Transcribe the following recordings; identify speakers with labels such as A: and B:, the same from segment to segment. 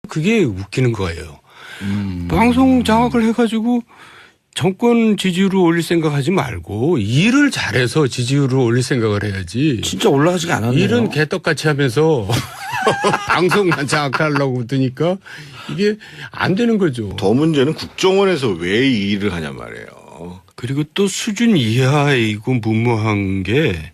A: 그게 웃기는 거예요. 방송 장악을 해가지고 정권 지지율을 올릴 생각하지 말고 일을 잘해서 지지율을 올릴 생각을 해야지.
B: 진짜 올라가지가 않았네요.
A: 일은 개떡같이 하면서 방송만 장악하려고 드니까 이게 안 되는 거죠.
C: 더 문제는 국정원에서 왜 이 일을 하냐 말이에요.
A: 그리고 또 수준 이하이고 무모한 게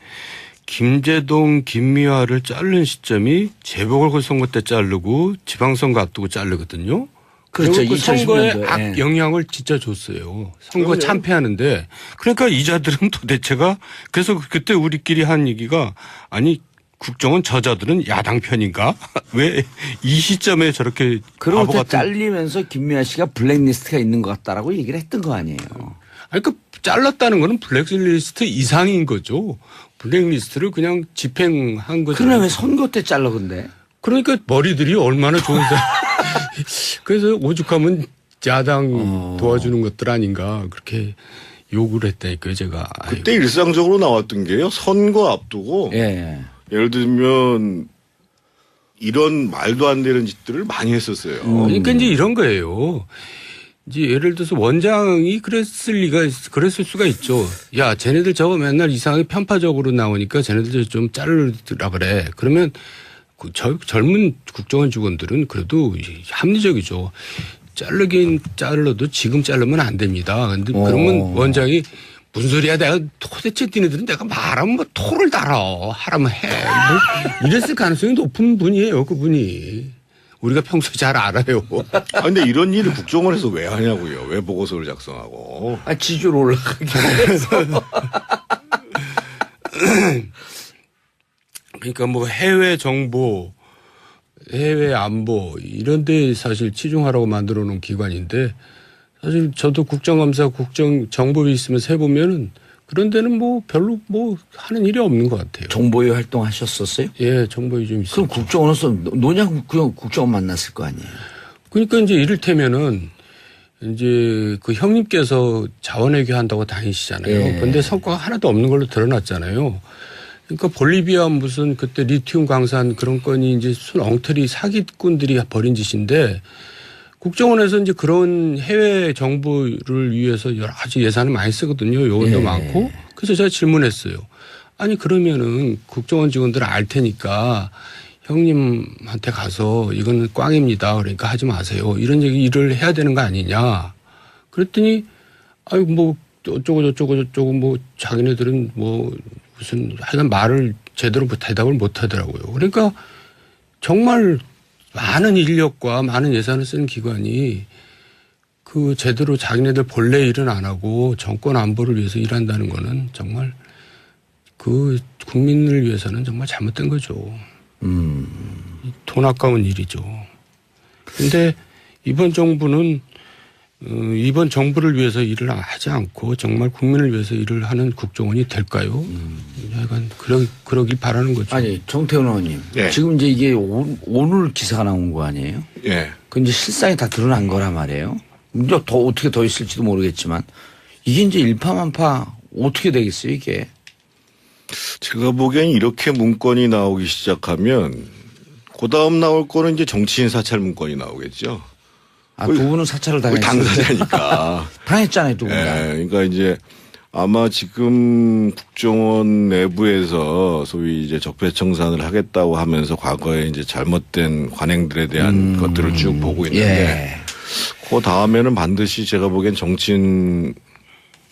A: 김제동, 김미화를 자른 시점이 재보궐선거 때 자르고 지방선거 앞두고 자르거든요.
B: 그렇죠.
A: 그 선거에
B: 2010년도에.
A: 악 영향을 진짜 줬어요. 선거 참패하는데. 그러니까 이자들은 도대체가 그래서 그때 우리끼리 한 얘기가 아니 국정원 저자들은 야당 편인가? 왜 이 시점에 저렇게
B: 그러고
A: 바보 같은.
B: 잘리면서 김미아 씨가 블랙리스트가 있는 것 같다라고 얘기를 했던 거 아니에요.
A: 아니 그 잘랐다는 거는 블랙리스트 이상인 거죠. 블랙리스트를 그냥 집행한 거죠.
B: 그러나 왜 선거 때 잘라 근데?
A: 그러니까 머리들이 얼마나 좋은 사람. 그래서 오죽하면 야당 도와주는 것들 아닌가 그렇게 욕을 했다니까요 제가.
C: 그때 일상적으로 나왔던 게요. 선거 앞두고
B: 예.
C: 예를 들면 이런 말도 안 되는 짓들을 많이 했었어요.
A: 그러니까 이제 이런 거예요. 이제 예를 들어서 원장이 그랬을 수가 있죠. 야, 쟤네들 저거 맨날 이상하게 편파적으로 나오니까 쟤네들 좀 자르라 그래. 그러면 그 젊은 국정원 직원들은 그래도 합리적이죠. 자르긴 잘라도 지금 자르면 안 됩니다. 근데 그러면 원장이 무슨 소리야 내가 도대체 니네들은 내가 말하면 뭐 토를 달아. 하라면 해. 뭐 이랬을 가능성이 높은 분이에요. 그분이. 우리가 평소에 잘 알아요.
C: 아, 근데 이런 일을 국정원에서 왜 하냐고요. 왜 보고서를 작성하고.
B: 아, 지지율 올라가기 위해서.
A: 그러니까 뭐 해외 정보, 해외 안보 이런 데 사실 치중하라고 만들어 놓은 기관인데 사실 저도 국정감사, 국정정보위 있으면서 해보면은 그런 데는 뭐 별로 뭐 하는 일이 없는 것 같아요.
B: 정보위 활동하셨었어요?
A: 예, 정보위 좀 있어요.
B: 그럼 국정원에서 노냥 그냥 국정원 만났을 거 아니에요?
A: 그러니까 이제 이를테면은 이제 그 형님께서 자원외교 한다고 다니시잖아요.
B: 예.
A: 그런데 성과가 하나도 없는 걸로 드러났잖아요. 그러니까 볼리비아 무슨 그때 리튬 광산 그런 건이 이제 순 엉터리 사기꾼들이 벌인 짓인데 국정원에서 이제 그런 해외 정보를 위해서 여러 가지 예산을 많이 쓰거든요. 요원도
B: 예.
A: 많고. 그래서 제가 질문했어요. 아니 그러면은 국정원 직원들 알 테니까 형님한테 가서 이거는 꽝입니다. 그러니까 하지 마세요. 이런 얘기를 해야 되는 거 아니냐. 그랬더니 아유 뭐 어쩌고 저쩌고 뭐 자기네들은 뭐 무슨 하여간 말을 제대로 대답을 못 하더라고요. 그러니까 정말 많은 인력과 많은 예산을 쓰는 기관이 그 제대로 자기네들 본래 일은 안 하고 정권 안보를 위해서 일한다는 거는 정말 그 국민을 위해서는 정말 잘못된 거죠. 돈 아까운 일이죠. 근데 이번 정부는 이번 정부를 위해서 일을 하지 않고 정말 국민을 위해서 일을 하는 국정원이 될까요? 약간 그러길 바라는 거죠.
B: 아니 정태훈 의원님
C: 예.
B: 지금 이제 이게 오늘 기사가 나온 거 아니에요?
C: 예.
B: 그 이제 실상이 다 드러난 거란 말이에요. 이제 더 어떻게 더 있을지도 모르겠지만 이게 이제 일파만파 어떻게 되겠어요 이게?
C: 제가 보기엔 이렇게 문건이 나오기 시작하면 그 다음 나올 거는 이제 정치인 사찰 문건이 나오겠죠.
B: 아, 두 분은 사찰을 당했어요.
C: 당사자니까.
B: 당했잖아요, 두 분. 다.
C: 그러니까 이제 아마 지금 국정원 내부에서 소위 이제 적폐청산을 하겠다고 하면서 과거에 이제 잘못된 관행들에 대한 것들을 쭉 보고 있는데 그 다음에는 반드시 제가 보기엔 정치인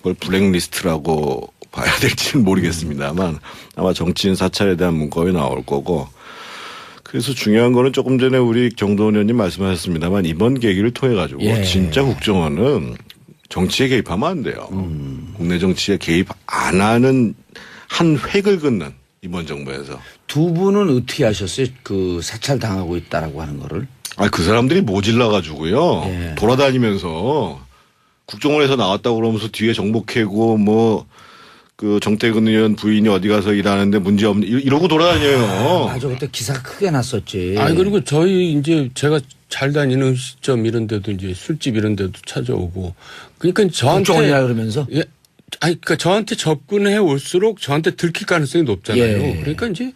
C: 걸 블랙리스트라고 봐야 될지는 모르겠습니다만 아마 정치인 사찰에 대한 문건이 나올 거고 그래서 중요한 거는 조금 전에 우리 정도원 의원님 말씀하셨습니다만 이번 계기를 통해 가지고 진짜 국정원은 정치에 개입하면 안 돼요. 국내 정치에 개입 안 하는 한 획을 긋는 이번 정부에서.
B: 두 분은 어떻게 하셨어요? 그 사찰 당하고 있다라고 하는 거를?
C: 아, 그 사람들이 모질라 가지고요.
B: 예.
C: 돌아다니면서 국정원에서 나왔다고 그러면서 뒤에 정보 캐고 뭐 그 정태근 의원 부인이 어디 가서 일하는데 문제 없는 이러고 돌아다녀요.
B: 맞아. 그때 기사 크게 났었지.
A: 아니 그리고 저희 이제 제가 잘 다니는 음식점 이런 데도 이제 술집 이런 데도 찾아오고 그러니까 저한테
B: 국정원이라 그러면서?
A: 예. 아니 그러니까 저한테 접근해 올수록 저한테 들킬 가능성이 높잖아요.
B: 예.
A: 그러니까 이제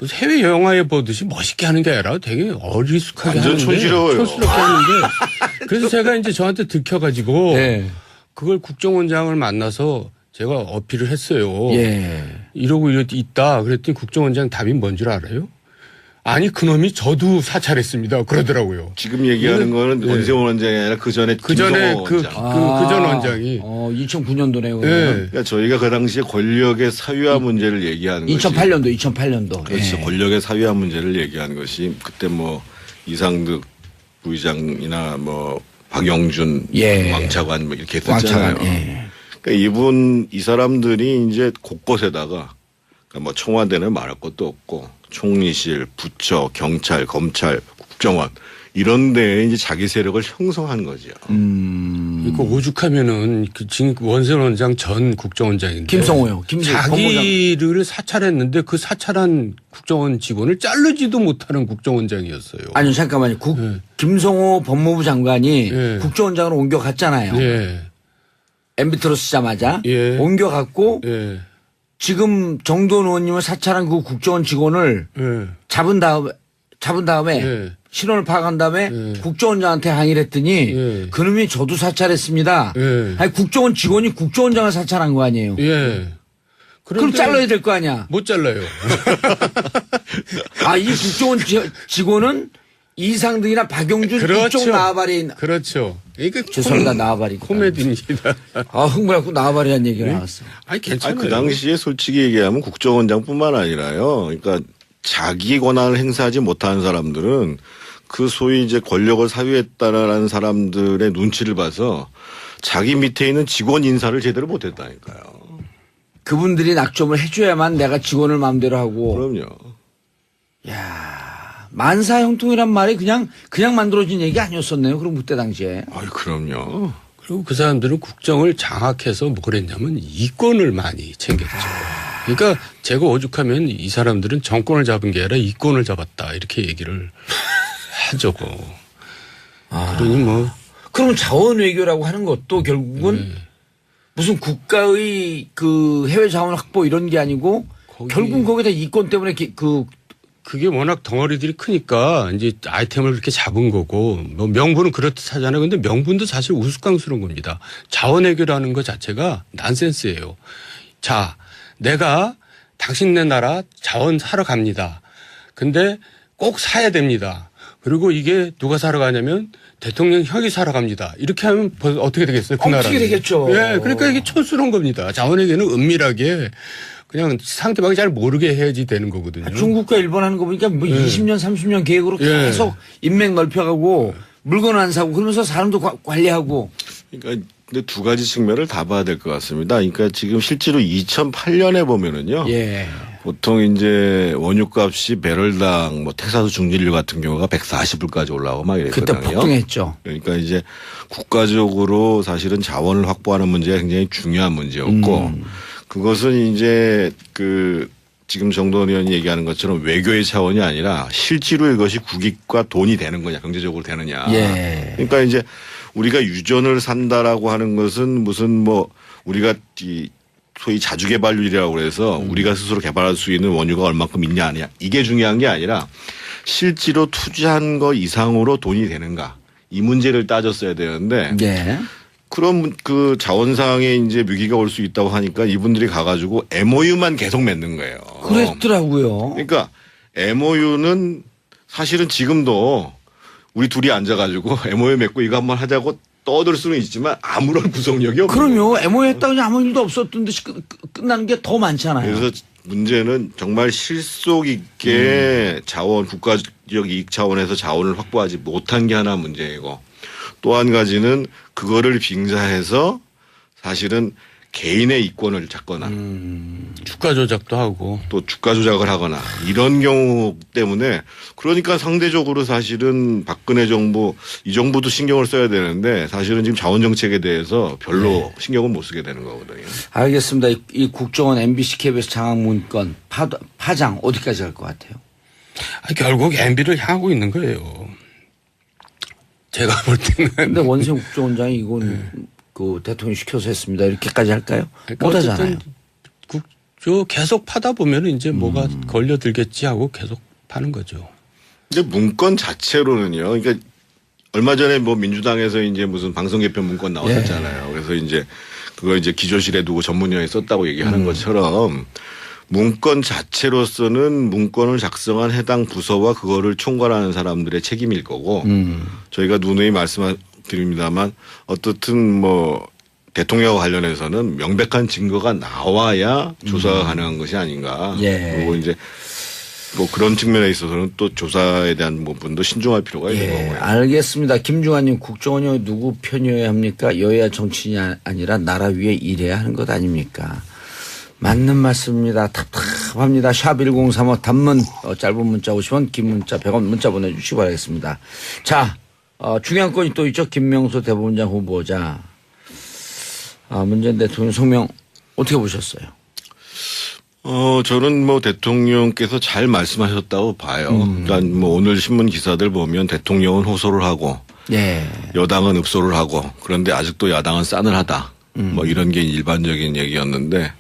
A: 무슨 해외 영화에 보듯이 멋있게 하는 게 아니라 되게 어리숙하게
C: 완전
A: 하는데
C: 촌스러워요.
A: 촌스럽게 하는데 그래서 제가 이제 저한테 들켜가지고
B: 네.
A: 그걸 국정원장을 만나서 제가 어필을 했어요.
B: 예.
A: 이러고 있다. 그랬더니 국정원장 답이 뭔 줄 알아요? 아니 그놈이 저도 사찰했습니다. 그러더라고요.
C: 지금 얘기하는 거는
A: 네.
C: 원세훈 원장이 아니라 그 전에
A: 그 전에
C: 김성호
A: 그
C: 원장.
A: 전 원장이
B: 2009년도네요.
A: 예.
C: 그러니까 저희가 그 당시에 권력의 사유화 문제를 얘기하는 것이
B: 2008년도.
C: 그렇죠.
B: 예.
C: 권력의 사유화 문제를 얘기하는 것이 그때 뭐 이상득 부의장이나 뭐 박영준
B: 예.
C: 왕차관 뭐 이렇게 했었잖아요.
B: 왕차관. 예.
C: 그러니까 이 사람들이 이제 곳곳에다가 그러니까 뭐 청와대는 말할 것도 없고 총리실, 부처, 경찰, 검찰, 국정원 이런 데에 이제 자기 세력을 형성한 거죠.
A: 그러니까 오죽하면은 그 지금 원세훈 원장 전 국정원장인데
B: 김성호요.
A: 자기를 사찰했는데 그 사찰한 국정원 직원을 자르지도 못하는 국정원장이었어요.
B: 아니요, 잠깐만요.
A: 예.
B: 김성호 법무부 장관이
A: 예.
B: 국정원장으로 옮겨갔잖아요.
A: 예.
B: MB 들어서자마자
A: 예.
B: 옮겨갔고
A: 예.
B: 지금 정도원 의원님을 사찰한 그 국정원 직원을
A: 예.
B: 잡은 다음에
A: 예.
B: 신원을 파악한 다음에
A: 예.
B: 국정원장한테 항의를 했더니
A: 예.
B: 그놈이 저도 사찰했습니다.
A: 예.
B: 아니 국정원 직원이 국정원장을 사찰한 거 아니에요.
A: 예.
B: 그럼 잘라야 될 거 아니야.
A: 못 잘라요.
B: 아, 이 국정원 직원은 이상득이나 박용준
A: 그렇죠.
B: 이쪽 나와바리.
A: 그렇죠. 이게
B: 죄송합니다. 나와바리.
A: 코미디입니다.
B: 아, 흥분해갖고 나와바리란 얘기가 나왔어.
A: 아니 괜찮아요.
C: 그 당시에 솔직히 얘기하면 국정원장뿐만 아니라요. 그러니까 자기 권한을 행사하지 못하는 사람들은 그 소위 이제 권력을 사유했다라는 사람들의 눈치를 봐서 자기 밑에 있는 직원 인사를 제대로 못했다니까요.
B: 그분들이 낙점을 해줘야만 내가 직원을 마음대로 하고.
C: 그럼요.
B: 만사형통이란 말이 그냥 만들어진 얘기 아니었었네요. 그럼 그때 당시에.
C: 아유, 그럼요.
A: 그리고 그 사람들은 국정을 장악해서 뭘 했냐면 이권을 많이 챙겼죠. 그러니까 제가 오죽하면 이 사람들은 정권을 잡은 게 아니라 이권을 잡았다 이렇게 얘기를 하죠. 그러니 뭐
B: 그럼 자원 외교라고 하는 것도 결국은 무슨 국가의 그 해외 자원 확보 이런 게 아니고 결국 거기다 이권 때문에
A: 그게 워낙 덩어리들이 크니까 이제 아이템을 그렇게 잡은 거고 뭐 명분은 그렇듯 하잖아요. 근데 명분도 사실 우스꽝스러운 겁니다. 자원외교라는 것 자체가 난센스예요. 자, 내가 당신네 나라 자원 사러 갑니다. 근데 꼭 사야 됩니다. 그리고 이게 누가 사러 가냐면 대통령 형이 사러 갑니다. 이렇게 하면 어떻게 되겠어요? 그 나라는.
B: 어떻게 되겠죠.
A: 예, 그러니까 이게 촌스러운 겁니다. 자원외교는 은밀하게 그냥 상대방이 잘 모르게 해야지 되는 거거든요.
B: 중국과 일본 하는 거 보니까 뭐 20년, 30년 계획으로 계속 인맥 넓혀가고 물건 안 사고 그러면서 사람도 관리하고.
C: 그러니까 근데 두 가지 측면을 다 봐야 될 것 같습니다. 그러니까 지금 실제로 2008년에 보면은요.
B: 예.
C: 보통 이제 원유값이 배럴당 뭐 텍사스 중진유 같은 경우가 140불까지 올라오고 막
B: 그때
C: 이랬거든요.
B: 폭등했죠.
C: 그러니까 이제 국가적으로 사실은 자원을 확보하는 문제가 굉장히 중요한 문제였고 그것은 이제 그 지금 정도원 의원이 얘기하는 것처럼 외교의 차원이 아니라 실제로 이것이 국익과 돈이 되는 거냐 경제적으로 되느냐.
B: 예.
C: 그러니까 이제 우리가 유전을 산다라고 하는 것은 무슨 뭐 우리가 이 소위 자주개발률이라고 그래서 우리가 스스로 개발할 수 있는 원유가 얼마큼 있냐 아니냐 이게 중요한 게 아니라 실제로 투자한 거 이상으로 돈이 되는가 이 문제를 따졌어야 되는데
B: 예.
C: 그럼 그 자원상에 이제 위기가 올 수 있다고 하니까 이분들이 가가지고 MOU만 계속 맺는 거예요.
B: 그랬더라고요.
C: 그러니까 MOU는 사실은 지금도 우리 둘이 앉아가지고 MOU 맺고 이거 한번 하자고 떠들 수는 있지만 아무런 구속력이 없어요.
B: 그럼요. MOU 했다고 그냥 아무 일도 없었던 듯이 끝나는 게 더 많잖아요.
C: 그래서 문제는 정말 실속 있게 자원 국가적 이익 차원에서 자원을 확보하지 못한 게 하나 문제이고 또 한 가지는 그거를 빙자해서 사실은 개인의 이권을 잡거나
A: 주가 조작도 하고
C: 또 주가 조작을 하거나 이런 경우 때문에 그러니까 상대적으로 사실은 박근혜 정부 이 정부도 신경을 써야 되는데 사실은 지금 자원 정책에 대해서 별로 신경을 못 쓰게 되는 거거든요.
B: 알겠습니다. 이 국정원 MBC KBS 장학문건 파장 어디까지 갈 것 같아요?
A: 결국 MB를 향하고 있는 거예요. 제가 볼 때는.
B: 근데 원세훈 국정원장이 이건 그 대통령이 시켜서 했습니다. 이렇게까지 할까요?
A: 그러니까
B: 못 하잖아요.
A: 저 계속 파다 보면 이제 뭐가 걸려들겠지 하고 계속 파는 거죠.
C: 근데 문건 자체로는요. 그러니까 얼마 전에 뭐 민주당에서 이제 무슨 방송 개편 문건 나왔었잖아요. 그래서 이제 그거 이제 기조실에 두고 전문위원회 썼다고 얘기하는 것처럼 문건 자체로서는 문건을 작성한 해당 부서와 그거를 총괄하는 사람들의 책임일 거고 저희가 누누이 말씀드립니다만 어떻든 뭐 대통령과 관련해서는 명백한 증거가 나와야 조사가 가능한 것이 아닌가.
B: 예.
C: 그리고 이제 뭐 그런 측면에 있어서는 또 조사에 대한 부분도 신중할 필요가 있는 거고요.
B: 알겠습니다. 김중환님 국정원이 누구 편이어야 합니까? 여야 정치인이 아니라 나라 위에 일해야 하는 것 아닙니까? 맞는 말씀입니다. 답답합니다. 샵 1035 단문 짧은 문자 50원 긴 문자 100원 문자 보내주시기 바라겠습니다. 자 중요한 건이 또 있죠. 김명수 대법원장 후보자. 문재인 대통령 성명 어떻게 보셨어요?
C: 저는 뭐 대통령께서 잘 말씀하셨다고 봐요. 그러니까 뭐 오늘 신문 기사들 보면 대통령은 호소를 하고
B: 예.
C: 여당은 읍소를 하고 그런데 아직도 야당은 싸늘하다. 뭐 이런 게 일반적인 얘기였는데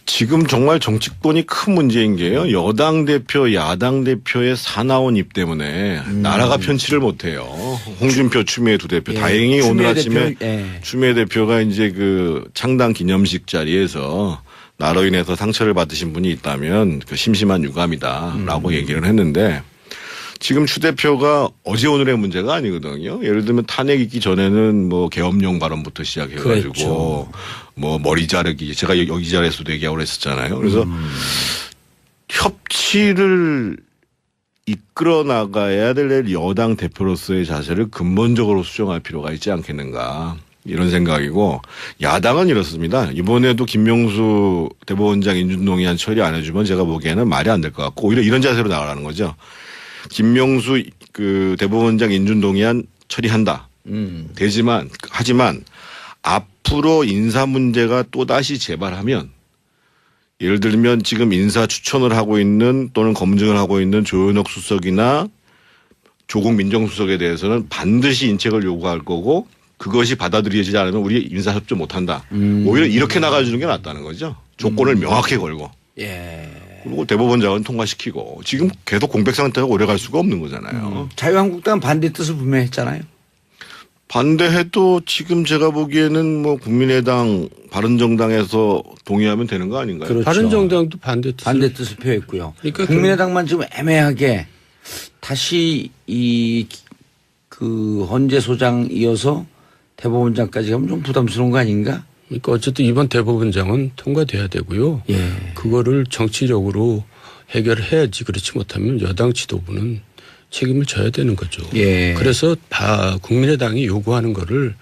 C: 지금 정말 정치권이 큰 문제인 게요. 여당 대표, 야당 대표의 사나운 입 때문에 나라가 편치를 못해요. 홍준표, 추미애 두 대표.
B: 예.
C: 다행히 오늘 아침에
B: 대표, 예.
C: 추미애 대표가 이제 그 창당 기념식 자리에서 나로 인해서 상처를 받으신 분이 있다면 그 심심한 유감이다라고 얘기를 했는데 지금 추 대표가 어제 오늘의 문제가 아니거든요. 예를 들면 탄핵 있기 전에는 뭐 계엄령 발언부터 시작해가지고
B: 그렇죠.
C: 뭐 머리 자르기 제가 여기 자리에서도 얘기하고 그랬었잖아요. 그래서 협치를 이끌어 나가야 될 여당 대표로서의 자세를 근본적으로 수정할 필요가 있지 않겠는가. 이런 생각이고 야당은 이렇습니다. 이번에도 김명수 대법원장 인준동의안 처리 안 해주면 제가 보기에는 말이 안 될 것 같고 오히려 이런 자세로 나가라는 거죠. 김명수 그 대법원장 인준동의안 처리한다. 하지만 앞으로 인사 문제가 또다시 재발하면 예를 들면 지금 인사 추천을 하고 있는 또는 검증을 하고 있는 조현옥 수석이나 조국 민정수석에 대해서는 반드시 인책을 요구할 거고 그것이 받아들여지지 않으면 우리 인사협조 못한다. 오히려 이렇게 나가주는 게 낫다는 거죠. 조건을 명확히 걸고.
B: 예.
C: 그리고 대법원장은 통과시키고 지금 계속 공백 상태가 오래 갈 수가 없는 거잖아요.
B: 자유한국당은 반대 뜻을 분명히 했잖아요.
C: 반대해도 지금 제가 보기에는 뭐 국민의당 바른정당에서 동의하면 되는 거 아닌가요?
B: 그렇죠.
A: 바른정당도 반대
B: 뜻을 표했고요.
A: 그러니까
B: 국민의당만 지금 애매하게 다시 그 헌재 소장 이어서 대법원장까지 가면 좀 부담스러운 거 아닌가?
A: 그러니까 어쨌든 이번 대법원장은 통과돼야 되고요.
B: 예.
A: 그거를 정치적으로 해결을 해야지 그렇지 못하면 여당 지도부는 책임을 져야 되는 거죠.
B: 예.
A: 그래서 국민의당이 요구하는 거를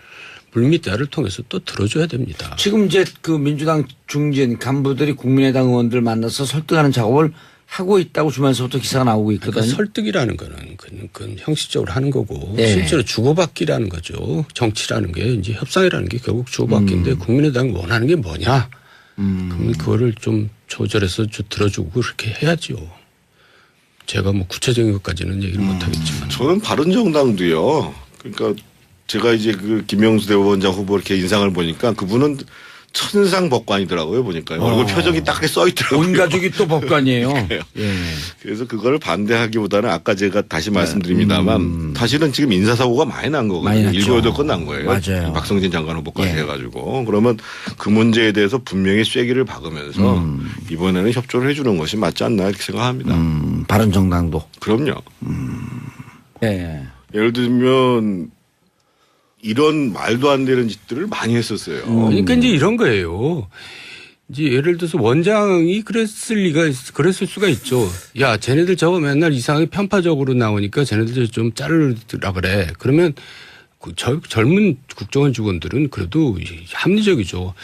A: 물밑대화를 통해서 또 들어줘야 됩니다.
B: 지금 이제 그 민주당 중진 간부들이 국민의당 의원들 만나서 설득하는 작업을 하고 있다고 주면서부터 기사가 나오고 있거든요.
A: 그러니까 설득이라는 거는 그건 형식적으로 하는 거고
B: 네.
A: 실제로 주고받기라는 거죠. 정치라는 게 이제 협상이라는 게 결국 주고받기인데 국민의당이 원하는 게 뭐냐. 그러면 그거를 좀 조절해서 들어주고 그렇게 해야죠. 제가 뭐 구체적인 것까지는 얘기를 못 하겠지만.
C: 저는 바른정당도요. 그러니까 제가 이제 그 김명수 대법원장 후보 이렇게 인상을 보니까 그분은 천상법관이더라고요 보니까요. 얼굴 표정이 딱 써 있더라고요.
B: 온 가족이 또 법관이에요.
C: 예. 그래서 그걸 반대하기보다는 아까 제가 다시 말씀드립니다만 사실은 지금 인사사고가 많이 난 거거든요.
B: 많이 났죠.
C: 7, 8건 난 거예요.
B: 맞아요.
C: 박성진 장관 후보까지
B: 예.
C: 해가지고 그러면 그 문제에 대해서 분명히 쐐기를 박으면서 이번에는 협조를 해주는 것이 맞지 않나 이렇게 생각합니다.
B: 바른정당도.
C: 그럼요.
B: 예.
C: 예를 들면 이런 말도 안 되는 짓들을 많이 했었어요.
A: 그러니까 이제 이런 거예요. 이제 예를 들어서 원장이 그랬을 수가 있죠. 야, 쟤네들 저거 맨날 이상하게 편파적으로 나오니까 쟤네들 좀 자르라 그래. 그러면 젊은 국정원 직원들은 그래도 합리적이죠.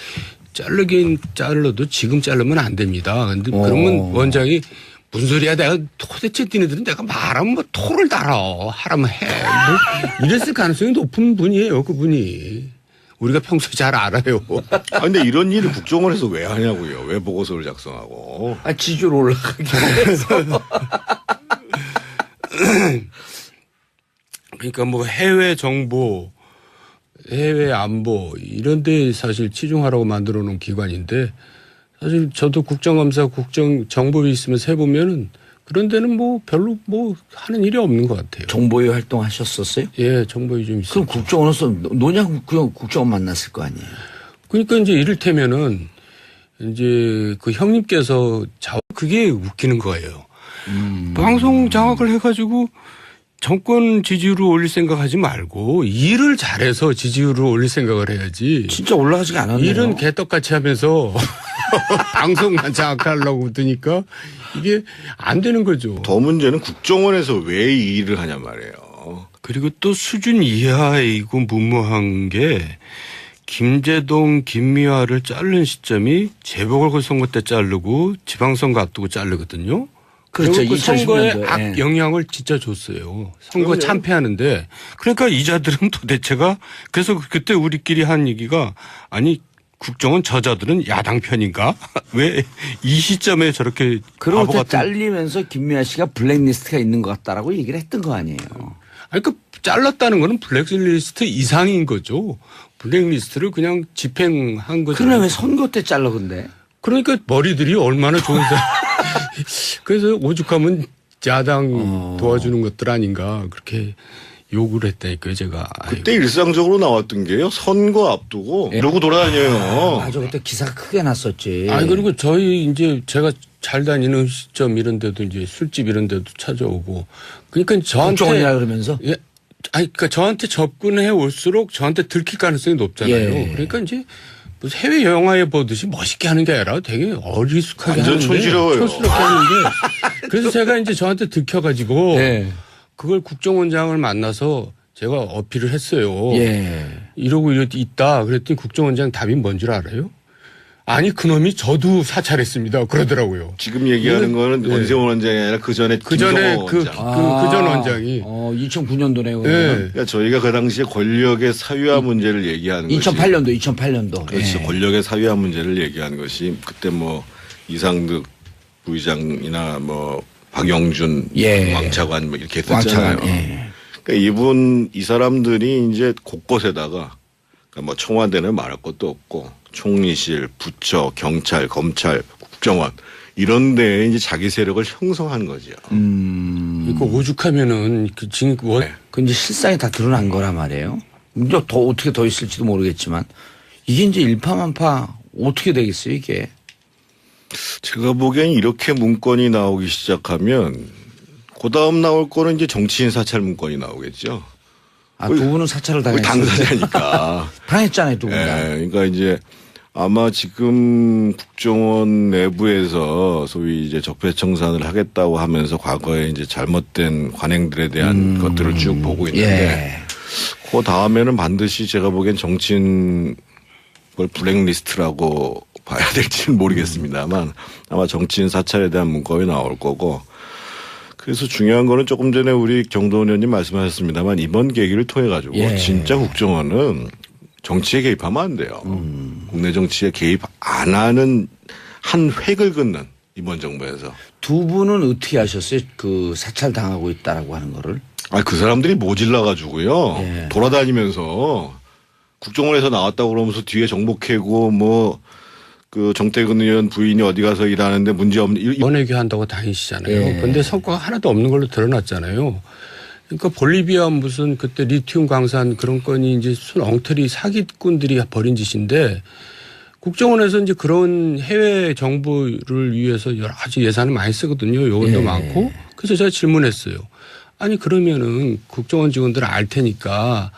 A: 자르긴 잘라도 지금 자르면 안 됩니다. 근데 그러면 원장이 무슨 소리야? 내가 도대체 니네들은 내가 말하면 뭐 토를 달아. 하라면 해. 뭐 이랬을 가능성이 높은 분이에요. 그분이. 우리가 평소에 잘 알아요.
C: 아, 근데 이런 일을 국정원에서 왜 하냐고요. 왜 보고서를 작성하고.
B: 지지로 올라가기 위해서.
A: 그러니까 뭐 해외 정보, 해외 안보 이런 데 사실 치중하라고 만들어 놓은 기관인데 사실 저도 국정감사, 정보위 있으면서 해보면은 그런 데는 뭐 별로 뭐 하는 일이 없는 것 같아요.
B: 정보위 활동하셨었어요?
A: 예, 정보위 좀 있어요.
B: 그럼 국정원으로서 노냥 국정원 만났을 거 아니에요?
A: 그러니까 이제 이를테면은 이제 그 형님께서 그게 웃기는 거예요. 방송 장악을 해가지고 정권 지지율을 올릴 생각하지 말고 일을 잘해서 지지율을 올릴 생각을 해야지.
B: 진짜 올라가지가 않았네요.
A: 일은 개떡같이 하면서 방송만 장악하려고 드니까 이게 안 되는 거죠.
C: 더 문제는 국정원에서 왜 이 일을 하냐 말이에요.
A: 그리고 또 수준 이하이고 무모한 게 김제동, 김미화를 자른 시점이 재보궐선거 때 자르고 지방선거 앞두고 자르거든요.
B: 그렇죠.
A: 그리고 그 선거에
B: 2010년도에.
A: 악 영향을 진짜 줬어요. 선거
C: 그럼요.
A: 참패하는데. 그러니까 이 자들은 도대체가 그래서 그때 우리끼리 한 얘기가 아니 국정원 저자들은 야당 편인가? 왜 이 시점에 저렇게
B: 그러고
A: 바보
B: 때
A: 같은
B: 잘리면서 김미아 씨가 블랙리스트가 있는 것 같다라고 얘기를 했던 거 아니에요.
A: 아니, 그 잘랐다는 거는 블랙리스트 이상인 거죠. 블랙리스트를 그냥 집행한 거죠.
B: 그러나 왜 선거 때 잘라 근데?
A: 그러니까 머리들이 얼마나 좋은 사람. 그래서 오죽하면 야당 도와주는 것들 아닌가 그렇게 요구를 했다니까요, 제가.
C: 그때 일상적으로 나왔던 게요. 선거 앞두고 이러고 돌아다녀요.
B: 맞아, 그때 기사가 크게 났었지.
A: 아니, 그리고 저희 이제 제가 잘 다니는 음식점 이런 데도 이제 술집 이런 데도 찾아오고. 그러니까 저한테.
B: 국정원이라 그러면서?
A: 예. 아니, 그러니까 저한테 접근해 올수록 저한테 들킬 가능성이 높잖아요.
B: 예.
A: 그러니까 이제 무슨 해외 영화에 보듯이 멋있게 하는 게 아니라 되게 어리숙하게
C: 완전
A: 하는데.
C: 촌스러워요.
A: 촌스럽게 하는데. 그래서 제가 이제 저한테 들켜가지고.
B: 예.
A: 그걸 국정원장을 만나서 제가 어필을 했어요.
B: 예.
A: 이러고 있다. 그랬더니 국정원장 답이 뭔 줄 알아요? 아니 그놈이 저도 사찰했습니다. 그러더라고요.
C: 지금 얘기하는 거는
A: 네.
C: 원세훈 원장이 아니라 그 전에
A: 그 전에
C: 김성호
A: 그
C: 원장.
A: 전 원장이.
B: 2009년도네요.
A: 네.
C: 그러니까 저희가 그 당시에 권력의 사유화 문제를 얘기하는 것이
B: 2008년도.
C: 그렇죠.
B: 예.
C: 권력의 사유화 문제를 얘기하는 것이 그때 뭐 이상득 부의장이나 뭐 박영준
B: 예.
C: 왕차관 뭐 이렇게 했었잖아요.
B: 왕차관. 예.
C: 그러니까 이 사람들이 이제 곳곳에다가 그러니까 뭐 청와대는 말할 것도 없고 총리실, 부처, 경찰, 검찰, 국정원 이런 데에 이제 자기 세력을 형성한 거죠.
A: 그러니까 오죽하면은 그 지금
B: 그 이제 실상이 다 드러난 거란 말이에요. 이제 더 어떻게 더 있을지도 모르겠지만 이게 이제 일파만파 어떻게 되겠어요 이게.
C: 제가 보기엔 이렇게 문건이 나오기 시작하면 그 다음 나올 거는 이제 정치인 사찰 문건이 나오겠죠.
B: 두 분은 사찰을
C: 거의
B: 당했어요.
C: 당사자니까.
B: 당했잖아요 두 분 다.
C: 그러니까 이제 아마 지금 국정원 내부에서 소위 이제 적폐청산을 하겠다고 하면서 과거에 이제 잘못된 관행들에 대한 것들을 쭉 보고 있는데
B: 예.
C: 그 다음에는 반드시 제가 보기엔 정치인 걸 블랙리스트라고 봐야 될지는 모르겠습니다만 아마 정치인 사찰에 대한 문건이 나올 거고 그래서 중요한 거는 조금 전에 우리 정도원 의원님 말씀하셨습니다만 이번 계기를 통해 가지고
B: 예.
C: 진짜 국정원은 정치에 개입하면 안 돼요. 국내 정치에 개입 안 하는 한 획을 긋는 이번 정부에서.
B: 두 분은 어떻게 하셨어요? 그 사찰 당하고 있다라고 하는 거를.
C: 그 사람들이 모질라 가지고요.
B: 예.
C: 돌아다니면서 국정원에서 나왔다고 그러면서 뒤에 정보 캐고 뭐 그 정태근 의원 부인이 어디 가서 일하는데 문제 없는
A: 원외교 한다고 다니시잖아요.
B: 예.
A: 그런데 성과가 하나도 없는 걸로 드러났잖아요. 그러니까 볼리비아 무슨 그때 리튬 광산 그런 건이 이제 순 엉터리 사기꾼들이 벌인 짓인데 국정원에서 이제 그런 해외 정보를 위해서 여러 가지 예산을 많이 쓰거든요. 요건도
B: 예.
A: 많고. 그래서 제가 질문했어요. 아니 그러면은 국정원 직원들은 알 테니까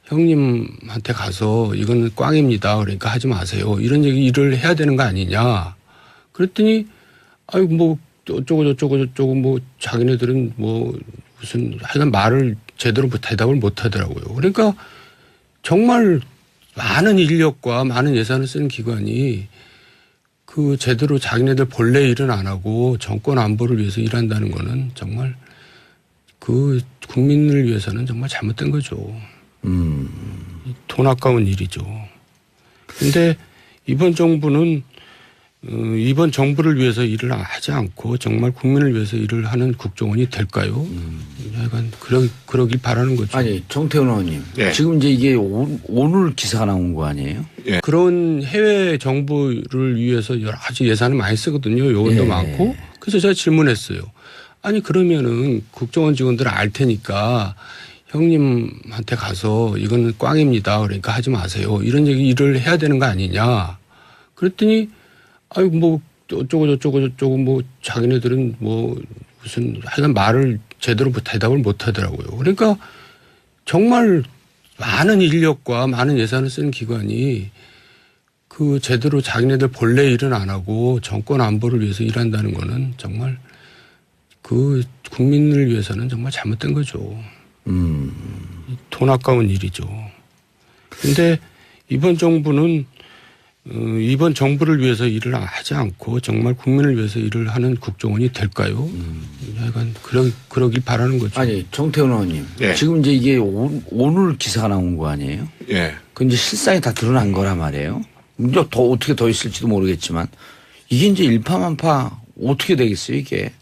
A: 형님한테 가서 이거는 꽝입니다. 그러니까 하지 마세요. 이런 얘기를 해야 되는 거 아니냐. 그랬더니 아유 뭐 어쩌고 뭐 자기네들은 뭐 무슨 하여간 말을 제대로 대답을 못 하더라고요. 그러니까 정말 많은 인력과 많은 예산을 쓰는 기관이 그 제대로 자기네들 본래 일은 안 하고 정권 안보를 위해서 일한다는 거는 정말 그 국민을 위해서는 정말 잘못된 거죠. 돈 아까운 일이죠. 근데 이번 정부는 이번 정부를 위해서 일을 하지 않고 정말 국민을 위해서 일을 하는 국정원이 될까요? 약간 그러길 바라는 거죠.
B: 아니 정태훈 의원님
C: 예.
B: 지금 이제 이게 오늘 기사가 나온 거 아니에요?
A: 그런 해외 정부를 위해서 여러 가지 예산을 많이 쓰거든요. 요원도
B: 예.
A: 많고. 그래서 제가 질문했어요. 아니 그러면은 국정원 직원들 알 테니까 형님한테 가서 이거는 꽝입니다. 그러니까 하지 마세요. 이런 일을 해야 되는 거 아니냐. 그랬더니 아유 뭐 어쩌고 뭐 자기네들은 뭐 무슨 하여간 말을 제대로 대답을 못 하더라고요. 그러니까 정말 많은 인력과 많은 예산을 쓰는 기관이 그 제대로 자기네들 본래 일은 안 하고 정권 안보를 위해서 일한다는 거는 정말 그 국민을 위해서는 정말 잘못된 거죠. 돈 아까운 일이죠. 근데 이번 정부는 이번 정부를 위해서 일을 하지 않고 정말 국민을 위해서 일을 하는 국정원이 될까요? 약간 그러길 바라는 거죠.
B: 아니 정태훈 의원님
C: 예.
B: 지금 이제 이게 오늘 기사가 나온 거 아니에요?
C: 예.
B: 그 이제 실상이 다 드러난 거란 말이에요. 이제 더 어떻게 더 있을지도 모르겠지만 이게 이제 일파만파 어떻게 되겠어요 이게?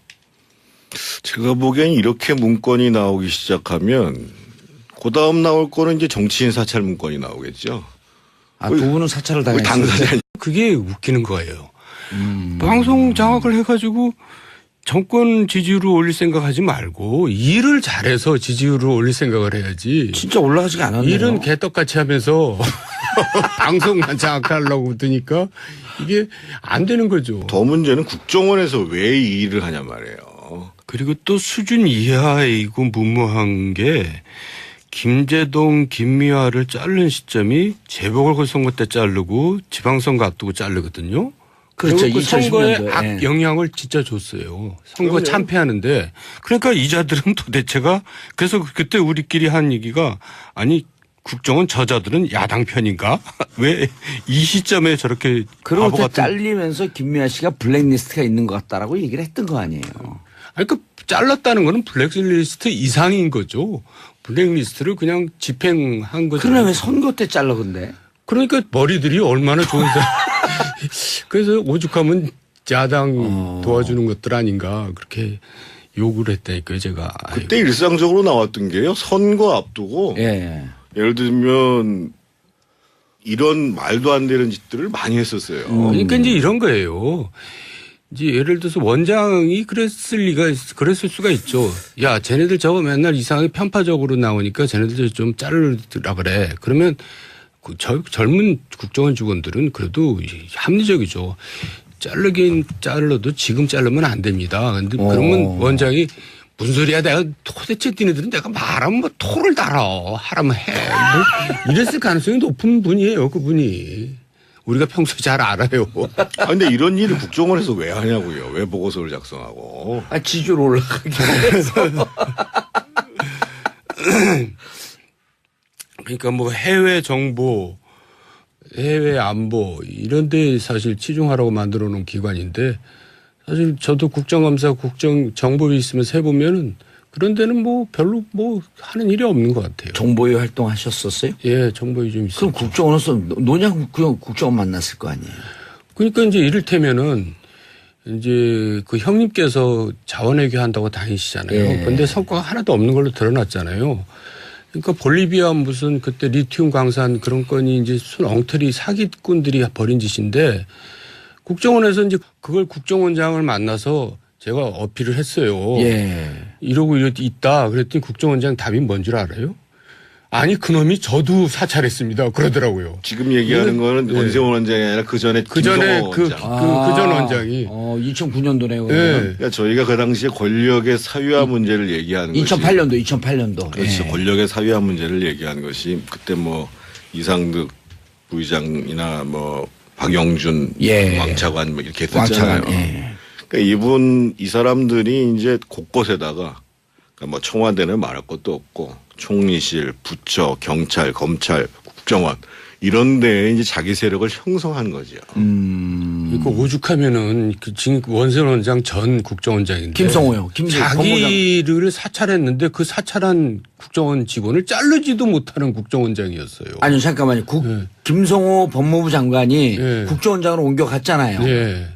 C: 제가 보기엔 이렇게 문건이 나오기 시작하면 그 다음 나올 거는 이제 정치인 사찰 문건이 나오겠죠.
B: 아, 두 분은 사찰을
C: 거의
B: 당했어요.
C: 당사자.
A: 그게 웃기는 거예요. 방송 장악을 해가지고 정권 지지율을 올릴 생각하지 말고 일을 잘해서 지지율을 올릴 생각을 해야지.
B: 진짜 올라가지가 않았네요.
A: 일은 개떡같이 하면서 방송만 장악하려고 드니까 이게 안 되는 거죠.
C: 더 문제는 국정원에서 왜 이 일을 하냐 말이에요.
A: 그리고 또 수준 이하이고 무모한 게 김제동, 김미화를 자른 시점이 재보궐선거 때 자르고 지방선거 앞두고 자르거든요.
B: 그렇죠.
A: 그
B: 2010
A: 선거에
B: 년도에.
A: 악 영향을 진짜 줬어요. 선거
C: 그럼요.
A: 참패하는데 그러니까 이자들은 도대체가 그래서 그때 우리끼리 한 얘기가 아니 국정원 저자들은 야당 편인가? 왜 이 시점에 저렇게
B: 그러고
A: 바보
B: 또
A: 같은
B: 잘리면서 김미아 씨가 블랙리스트가 있는 것 같다라고 얘기를 했던 거 아니에요.
A: 아니 그 잘랐다는 거는 블랙리스트 이상인 거죠. 블랙리스트를 그냥 집행한 거죠.
B: 그러나 왜 선거 때 잘라 근데?
A: 그러니까 머리들이 얼마나 좋은 사람. 그래서 오죽하면 야당 도와주는 것들 아닌가 그렇게 요구를 했다니까요 제가.
C: 그때 일상적으로 나왔던 게요. 선거 앞두고
B: 예.
C: 예를 들면 이런 말도 안 되는 짓들을 많이 했었어요.
A: 그러니까 이제 이런 거예요. 이제 예를 들어서 원장이 그랬을 수가 있죠. 야, 쟤네들 저거 맨날 이상하게 편파적으로 나오니까 쟤네들 좀 자르라 그래. 그러면 그 젊은 국정원 직원들은 그래도 합리적이죠. 자르긴 잘라도 지금 자르면 안 됩니다. 근데 그러면 원장이 무슨 소리야? 내가 도대체 니네들은 내가 말하면 뭐 토를 달아. 하라면 해. 뭐 이랬을 가능성이 높은 분이에요. 그분이. 우리가 평소에 잘 알아요.
C: 아, 근데 이런 일을 국정원에서 왜 하냐고요. 왜 보고서를 작성하고.
B: 아, 지지율 올라가기 위해서.
A: 그러니까 뭐 해외 정보, 해외 안보 이런 데 사실 치중하라고 만들어 놓은 기관인데 사실 저도 국정감사, 정보위 있으면서 해보면은 그런 데는 뭐 별로 뭐 하는 일이 없는 것 같아요.
B: 정보위 활동하셨었어요?
A: 예, 정보위 좀 있어요.
B: 그럼 국정원에서 노냥 그냥 국정원 만났을 거 아니에요?
A: 그러니까 이제 이를테면은 이제 그 형님께서 자원외교 한다고 다니시잖아요.
B: 예.
A: 근데 성과가 하나도 없는 걸로 드러났잖아요. 그러니까 볼리비아 무슨 그때 리튬 광산 그런 건이 이제 순 엉터리 사기꾼들이 벌인 짓인데 국정원에서 이제 그걸 국정원장을 만나서 제가 어필을 했어요.
B: 예.
A: 이러고 있다. 그랬더니 국정원장 답이 뭔 줄 알아요? 아니 그놈이 저도 사찰했습니다. 그러더라고요.
C: 지금 얘기하는 거는
A: 네.
C: 원세훈 원장이 아니라 그 전에
A: 그전에
C: 김성호
A: 그
C: 원장.
A: 원장이.
B: 2009년도네요.
A: 예.
C: 그러니까 저희가 그 당시에 권력의 사유화 문제를 얘기하는 것이
B: 2008년도.
C: 그렇죠.
B: 예.
C: 권력의 사유화 문제를 얘기하는 것이 그때 뭐 이상득 부의장이나 뭐 박영준
B: 예.
C: 왕차관 뭐 이렇게 했잖아요.
B: 왕차관. 예.
C: 그러니까 이 사람들이 이제 곳곳에다가 그러니까 뭐 청와대는 말할 것도 없고 총리실, 부처, 경찰, 검찰, 국정원 이런 데에 이제 자기 세력을 형성한 거죠.
A: 그러니까 오죽하면은 그 지금 원세훈 원장 전 국정원장인데
B: 김성호요.
A: 자기를 사찰했는데 그 사찰한 국정원 직원을 자르지도 못하는 국정원장이었어요.
B: 아니요, 잠깐만요.
A: 예.
B: 김성호 법무부 장관이
A: 예.
B: 국정원장으로 옮겨갔잖아요.
A: 예.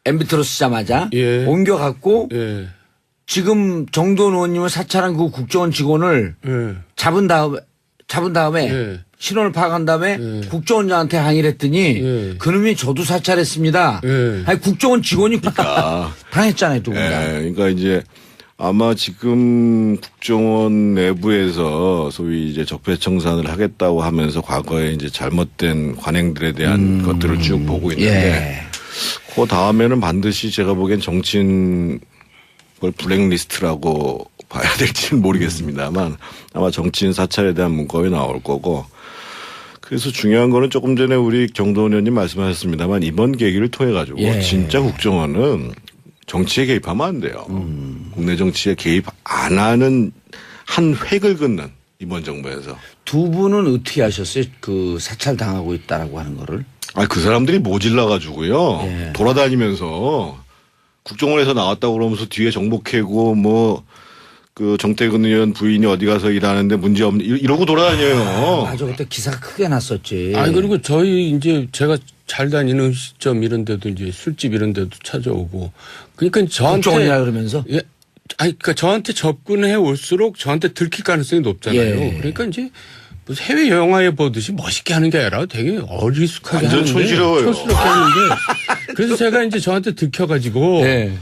B: MBT로 쓰자마자
A: 예.
B: 옮겨갖고
A: 예.
B: 지금 정도원 의원님을 사찰한 그 국정원 직원을
A: 예.
B: 잡은 다음에
A: 예.
B: 신원을 파악한 다음에
A: 예.
B: 국정원장한테 항의를 했더니
A: 예.
B: 그놈이 저도 사찰했습니다.
A: 예.
B: 아니 국정원 직원이 당했잖아요, 두 분 다.
C: 그러니까 이제 아마 지금 국정원 내부에서 소위 이제 적폐청산을 하겠다고 하면서 과거에 이제 잘못된 관행들에 대한 것들을 쭉 보고 있는데 그 다음에는 반드시 제가 보기엔 정치인 걸 블랙리스트라고 봐야 될지는 모르겠습니다만 아마 정치인 사찰에 대한 문건이 나올 거고 그래서 중요한 거는 조금 전에 우리 정도원 의원님 말씀하셨습니다만 이번 계기를 통해 가지고
B: 예.
C: 진짜 국정원은 정치에 개입하면 안 돼요. 국내 정치에 개입 안 하는 한 획을 긋는 이번 정부에서.
B: 두 분은 어떻게 하셨어요? 그 사찰 당하고 있다라고 하는 거를.
C: 그 사람들이 모질라 가지고요.
B: 예.
C: 돌아다니면서 국정원에서 나왔다고 그러면서 뒤에 정보 캐고 뭐 그 정태근 의원 부인이 어디 가서 일하는데 문제 없는 이러고 돌아다녀요.
B: 맞아, 그때 기사가 크게 났었지.
A: 아니 그리고 저희 이제 제가 잘 다니는 음식점 이런 데도 이제 술집 이런 데도 찾아오고 그러니까 저한테
B: 국정원이라 그러면서.
A: 예. 아니 그러니까 저한테 접근해 올수록 저한테 들킬 가능성이 높잖아요.
B: 예.
A: 그러니까 이제 무슨 해외 영화에 보듯이 멋있게 하는 게 아니라 되게 어리숙하게
C: 완전
A: 하는데
C: 촌스러워요.
A: 촌스럽게 하는데 그래서 제가 이제 저한테 들켜가지고
B: 예.